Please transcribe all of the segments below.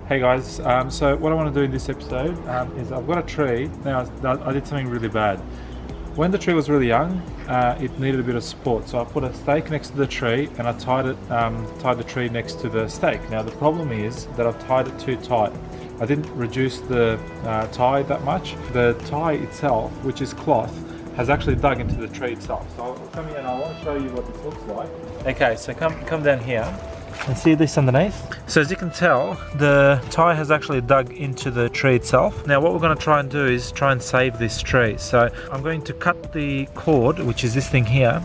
Hey guys, so what I want to do in this episode is I've got a tree. Now I did something really bad. When the tree was really young, it needed a bit of support, so I put a stake next to the tree and I tied the tree next to the stake. Now the problem is that I've tied it too tight. I didn't reduce the tie that much. The tie itself, which is cloth, has actually dug into the tree itself. So I'll come here and I want to show you what this looks like. Okay, so come down here and see this underneath. So as you can tell, the tie has actually dug into the tree itself. Now what we're going to try and do is try and save this tree. So I'm going to cut the cord, which is this thing here.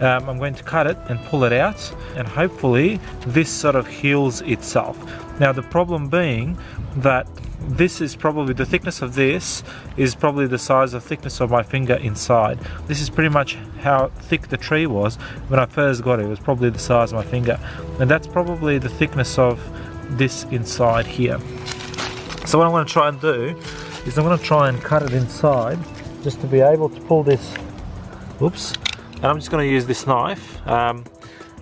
I'm going to cut it and pull it out, and hopefully this sort of heals itself. Now the problem being that this is probably, the thickness of this is probably the size of thickness of my finger inside. This is pretty much how thick the tree was when I first got it. It was probably the size of my finger, and that's probably the thickness of this inside here. So what I'm going to try and do is I'm going to try and cut it inside just to be able to pull this. Oops. And I'm just going to use this knife,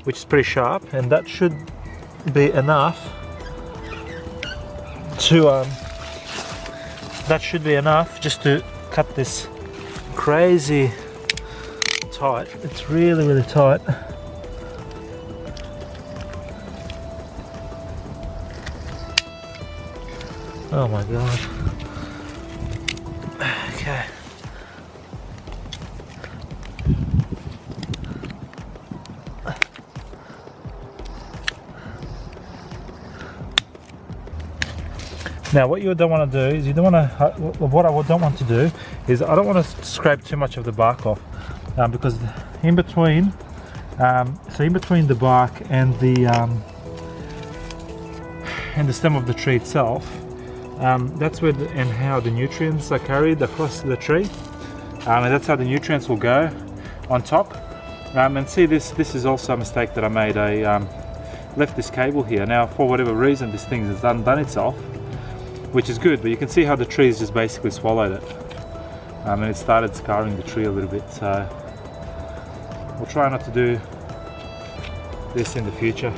which is pretty sharp, and that should be enough to just to cut this crazy tight. It's really tight. Oh my god. Okay. Now what you don't want to do is what I don't want to do is I don't want to scrape too much of the bark off, because in between the bark and the stem of the tree itself, that's where and how the nutrients are carried across the tree, and that's how the nutrients will go on top. And see, this is also a mistake that I made. I left this cable here. Now for whatever reason this thing has undone itself, which is good, but you can see how the tree's just basically swallowed it, and it started scarring the tree a little bit. So we'll try not to do this in the future.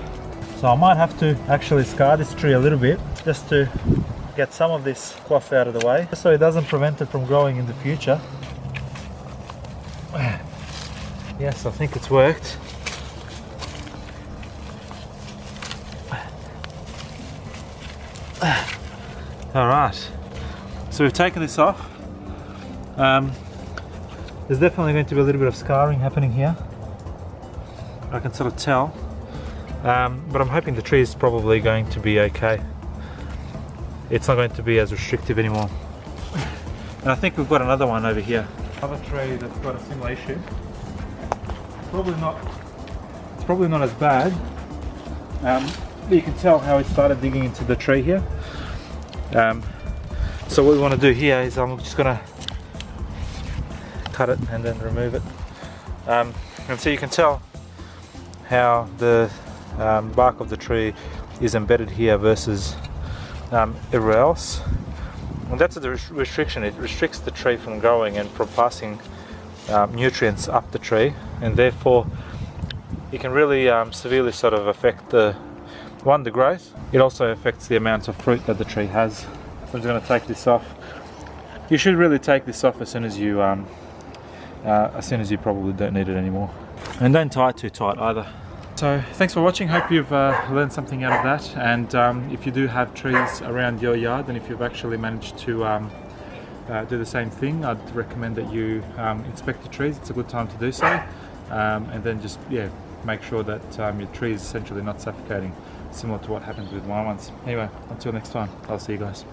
So I might have to actually scar this tree a little bit just to get some of this cloth out of the way, so it doesn't prevent it from growing in the future. Yes, I think it's worked. Alright, so we've taken this off. There's definitely going to be a little bit of scarring happening here, I can sort of tell, but I'm hoping the tree is probably going to be okay. It's not going to be as restrictive anymore. And I think we've got another one over here. Another tree that's got a similar issue. It's probably not as bad, but you can tell how it started digging into the tree here. So what we want to do here is I'm just going to cut it and then remove it, and so you can tell how the bark of the tree is embedded here versus everywhere else, and that's the restriction. It restricts the tree from growing and from passing nutrients up the tree, and therefore it can really severely sort of affect the growth. It also affects the amount of fruit that the tree has. So I'm just going to take this off. You should really take this off as soon as you probably don't need it anymore. And don't tie it too tight either. So thanks for watching. Hope you've learned something out of that. And if you do have trees around your yard, and if you've actually managed to do the same thing, I'd recommend that you inspect the trees. It's a good time to do so. And then just make sure that your tree is essentially not suffocating, similar to what happens with my ones. Anyway, until next time, I'll see you guys.